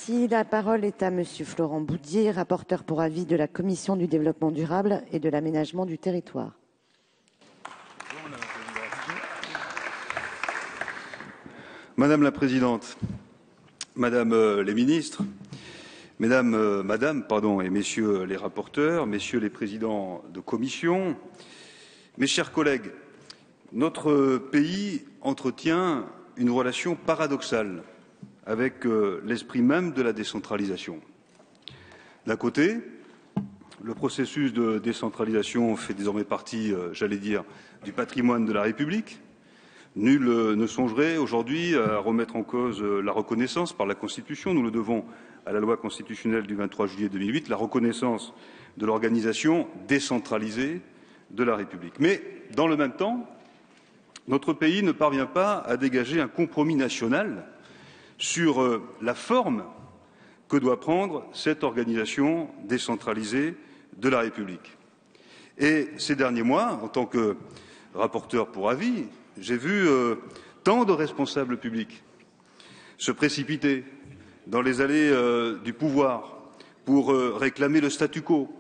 Merci. La parole est à Monsieur Florent Boudier, rapporteur pour avis de la Commission du développement durable et de l'aménagement du territoire. Madame la Présidente, Madame les ministres, Madame et Messieurs les rapporteurs, Messieurs les présidents de commission, mes chers collègues, notre pays entretient une relation paradoxale avec l'esprit même de la décentralisation. D'un côté, le processus de décentralisation fait désormais partie, j'allais dire, du patrimoine de la République. Nul ne songerait aujourd'hui à remettre en cause la reconnaissance par la Constitution. Nous le devons à la loi constitutionnelle du 23 juillet 2008, la reconnaissance de l'organisation décentralisée de la République. Mais, dans le même temps, notre pays ne parvient pas à dégager un compromis national sur la forme que doit prendre cette organisation décentralisée de la République. Et ces derniers mois, en tant que rapporteur pour avis, j'ai vu tant de responsables publics se précipiter dans les allées du pouvoir pour réclamer le statu quo,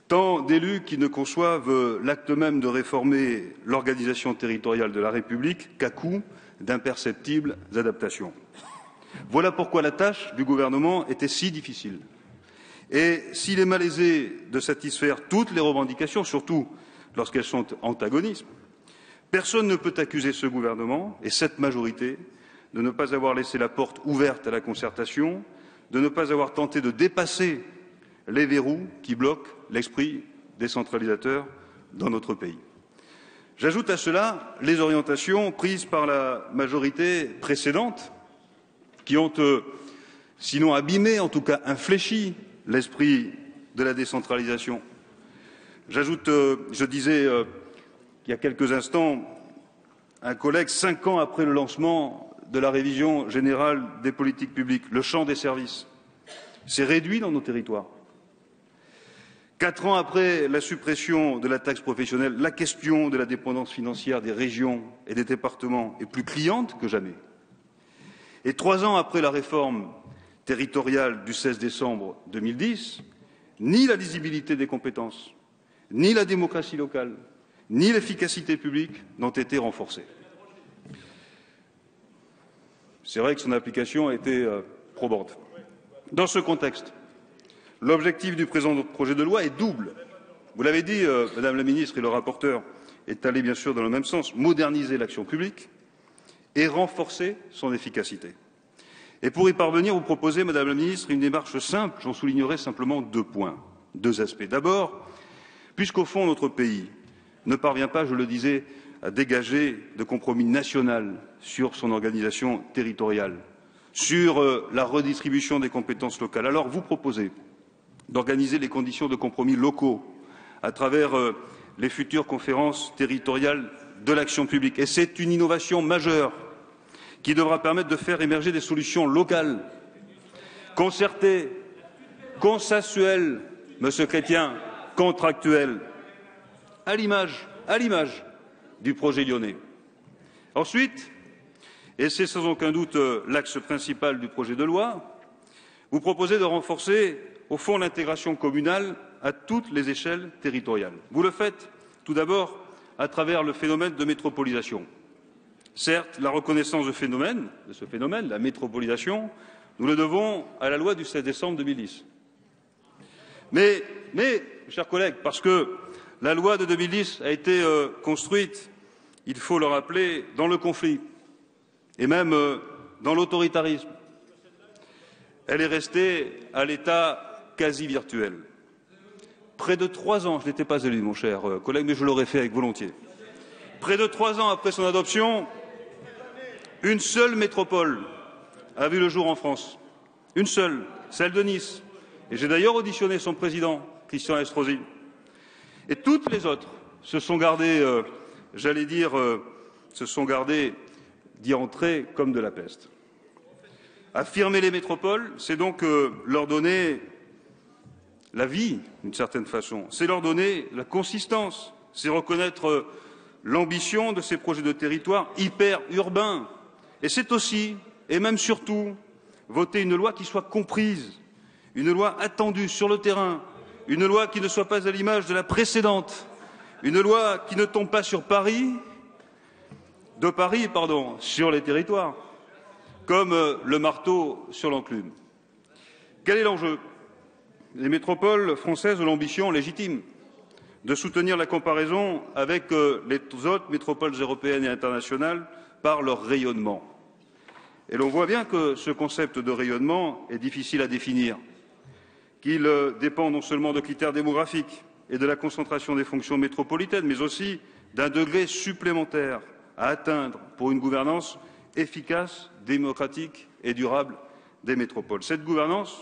tant d'élus qui ne conçoivent l'acte même de réformer l'organisation territoriale de la République qu'à coup d'imperceptibles adaptations. Voilà pourquoi la tâche du gouvernement était si difficile. Et s'il est malaisé de satisfaire toutes les revendications, surtout lorsqu'elles sont antagonistes, personne ne peut accuser ce gouvernement et cette majorité de ne pas avoir laissé la porte ouverte à la concertation, de ne pas avoir tenté de dépasser les verrous qui bloquent l'esprit décentralisateur dans notre pays. J'ajoute à cela les orientations prises par la majorité précédente qui ont, sinon abîmé, en tout cas infléchi l'esprit de la décentralisation. J'ajoute, je disais il y a quelques instants, un collègue, 5 ans après le lancement de la révision générale des politiques publiques, le champ des services s'est réduit dans nos territoires. 4 ans après la suppression de la taxe professionnelle, la question de la dépendance financière des régions et des départements est plus cliente que jamais. Et 3 ans après la réforme territoriale du 16 décembre 2010, ni la lisibilité des compétences, ni la démocratie locale, ni l'efficacité publique n'ont été renforcées. C'est vrai que son application a été probante. Dans ce contexte, l'objectif du présent projet de loi est double. Vous l'avez dit, Madame la Ministre, et le rapporteur est allé bien sûr dans le même sens, moderniser l'action publique et renforcer son efficacité. Et pour y parvenir, vous proposez, Madame la Ministre, une démarche simple. J'en soulignerai simplement 2 points, 2 aspects. D'abord, puisqu'au fond notre pays ne parvient pas, je le disais, à dégager de compromis national sur son organisation territoriale, sur la redistribution des compétences locales. Alors vous proposez d'organiser les conditions de compromis locaux à travers les futures conférences territoriales de l'action publique. Et c'est une innovation majeure qui devra permettre de faire émerger des solutions locales, concertées, consensuelles, Monsieur Chrétien, contractuelles, à l'image du projet lyonnais. Ensuite, et c'est sans aucun doute l'axe principal du projet de loi, vous proposez de renforcer, au fond, l'intégration communale à toutes les échelles territoriales. Vous le faites, tout d'abord, à travers le phénomène de métropolisation. Certes, la reconnaissance de ce phénomène, la métropolisation, nous le devons à la loi du 16 décembre 2010. Mais, chers collègues, parce que la loi de 2010 a été construite, il faut le rappeler, dans le conflit et même dans l'autoritarisme. Elle est restée à l'état quasi virtuel. Près de 3 ans, je n'étais pas élu, mon cher collègue, mais je l'aurais fait avec volontiers. Près de 3 ans après son adoption, une seule métropole a vu le jour en France. Une seule, celle de Nice. Et j'ai d'ailleurs auditionné son président, Christian Estrosi. Et toutes les autres se sont gardées, d'y entrer comme de la peste. Affirmer les métropoles, c'est donc leur donner la vie, d'une certaine façon. C'est leur donner la consistance. C'est reconnaître l'ambition de ces projets de territoire hyper urbains. Et c'est aussi, et même surtout, voter une loi qui soit comprise, une loi attendue sur le terrain, une loi qui ne soit pas à l'image de la précédente, une loi qui ne tombe pas sur sur les territoires, comme le marteau sur l'enclume. Quel est l'enjeu? Les métropoles françaises ont l'ambition légitime de soutenir la comparaison avec les autres métropoles européennes et internationales par leur rayonnement. Et l'on voit bien que ce concept de rayonnement est difficile à définir, qu'il dépend non seulement de critères démographiques et de la concentration des fonctions métropolitaines, mais aussi d'un degré supplémentaire à atteindre pour une gouvernance efficace, démocratique et durable des métropoles. Cette gouvernance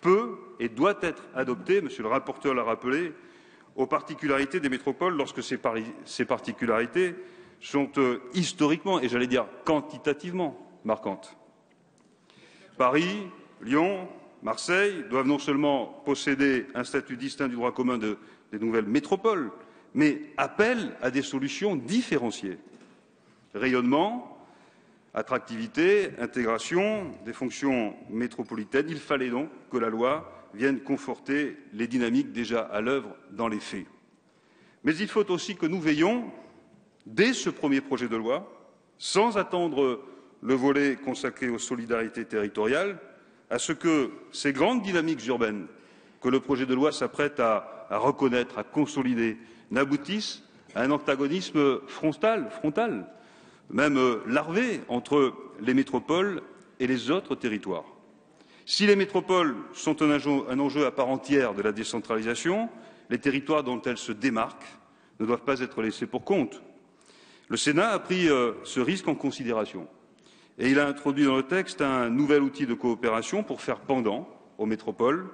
peut et doit être adoptée, monsieur le rapporteur l'a rappelé, aux particularités des métropoles lorsque ces particularités sont historiquement et j'allais dire quantitativement marquantes. Paris, Lyon, Marseille doivent non seulement posséder un statut distinct du droit commun des nouvelles métropoles, mais appellent à des solutions différenciées. Rayonnement, attractivité, intégration des fonctions métropolitaines. Il fallait donc que la loi vienne conforter les dynamiques déjà à l'œuvre dans les faits. Mais il faut aussi que nous veillions, dès ce premier projet de loi, sans attendre le volet consacré aux solidarités territoriales, à ce que ces grandes dynamiques urbaines que le projet de loi s'apprête à reconnaître, à consolider, n'aboutissent à un antagonisme frontal, même larvé, entre les métropoles et les autres territoires. Si les métropoles sont un enjeu à part entière de la décentralisation, les territoires dont elles se démarquent ne doivent pas être laissés pour compte. Le Sénat a pris ce risque en considération et il a introduit dans le texte un nouvel outil de coopération pour faire pendant aux métropoles.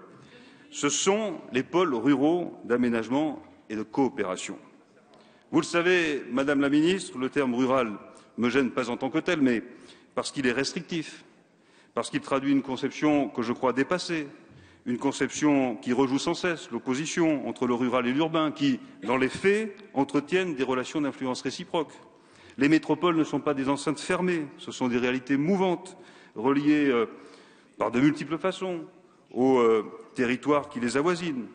Ce sont les pôles ruraux d'aménagement et de coopération. Vous le savez, Madame la Ministre, le terme rural me gêne pas en tant que tel, mais parce qu'il est restrictif, parce qu'il traduit une conception que je crois dépassée, une conception qui rejoue sans cesse l'opposition entre le rural et l'urbain, qui, dans les faits, entretiennent des relations d'influence réciproque. Les métropoles ne sont pas des enceintes fermées, ce sont des réalités mouvantes, reliées par de multiples façons aux territoires qui les avoisinent.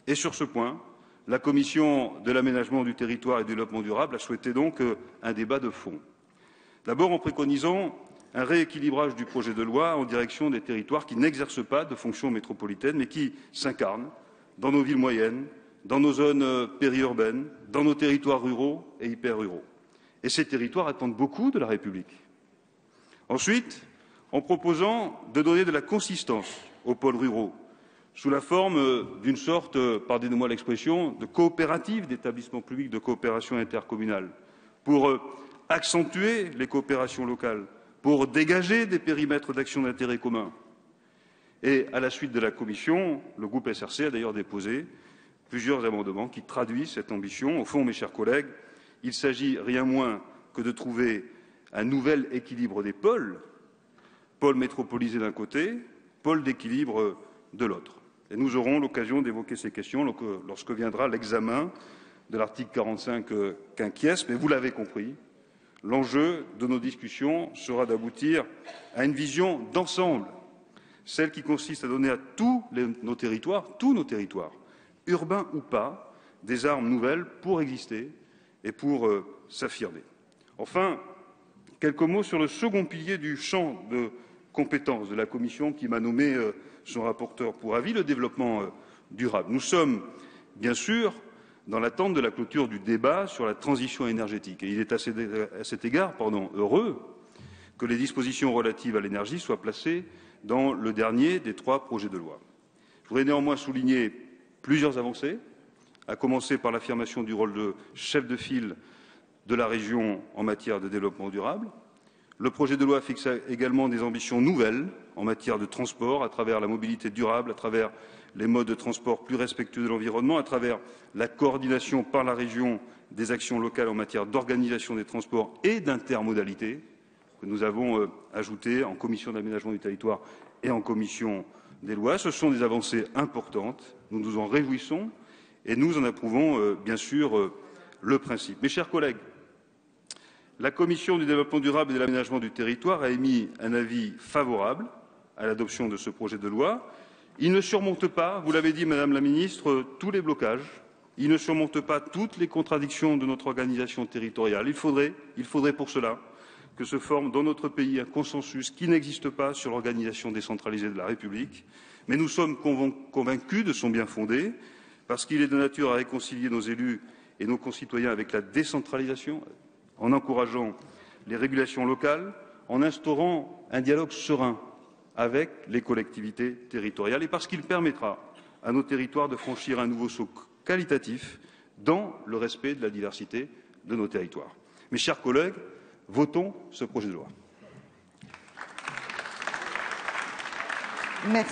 Et sur ce point, la Commission de l'aménagement du territoire et du développement durable a souhaité donc un débat de fond. D'abord en préconisant un rééquilibrage du projet de loi en direction des territoires qui n'exercent pas de fonction métropolitaine, mais qui s'incarnent dans nos villes moyennes, dans nos zones périurbaines, dans nos territoires ruraux et hyper-ruraux. Et ces territoires attendent beaucoup de la République. Ensuite, en proposant de donner de la consistance aux pôles ruraux, sous la forme d'une sorte, pardonnez-moi l'expression, de coopérative d'établissements publics de coopération intercommunale, pour accentuer les coopérations locales, pour dégager des périmètres d'action d'intérêt commun. Et à la suite de la Commission, le groupe SRC a d'ailleurs déposé plusieurs amendements qui traduisent cette ambition. Au fond, mes chers collègues, il s'agit rien moins que de trouver un nouvel équilibre des pôles, pôles métropolisés d'un côté, pôles d'équilibre de l'autre. Et nous aurons l'occasion d'évoquer ces questions lorsque viendra l'examen de l'article 45 quinquies, mais vous l'avez compris, l'enjeu de nos discussions sera d'aboutir à une vision d'ensemble, celle qui consiste à donner à tous nos territoires, urbains ou pas, des armes nouvelles pour exister et pour s'affirmer. Enfin, quelques mots sur le second pilier du champ de compétences de la Commission qui m'a nommé son rapporteur pour avis, le développement durable. Nous sommes, bien sûr, dans l'attente de la clôture du débat sur la transition énergétique. Et il est à cet égard heureux que les dispositions relatives à l'énergie soient placées dans le dernier des 3 projets de loi. Je voudrais néanmoins souligner plusieurs avancées, à commencer par l'affirmation du rôle de chef de file de la région en matière de développement durable. Le projet de loi fixe également des ambitions nouvelles en matière de transport, à travers la mobilité durable, à travers les modes de transport plus respectueux de l'environnement, à travers la coordination par la région des actions locales en matière d'organisation des transports et d'intermodalité, que nous avons ajouté en commission d'aménagement du territoire et en commission des lois. Ce sont des avancées importantes, nous nous en réjouissons et nous en approuvons bien sûr le principe. Mes chers collègues, la Commission du développement durable et de l'aménagement du territoire a émis un avis favorable à l'adoption de ce projet de loi. Il ne surmonte pas, vous l'avez dit, Madame la Ministre, tous les blocages. Il ne surmonte pas toutes les contradictions de notre organisation territoriale. Il faudrait pour cela que se forme dans notre pays un consensus qui n'existe pas sur l'organisation décentralisée de la République. Mais nous sommes convaincus de son bien-fondé, parce qu'il est de nature à réconcilier nos élus et nos concitoyens avec la décentralisation, en encourageant les régulations locales, en instaurant un dialogue serein avec les collectivités territoriales, et parce qu'il permettra à nos territoires de franchir un nouveau saut qualitatif dans le respect de la diversité de nos territoires. Mes chers collègues, votons ce projet de loi. Merci.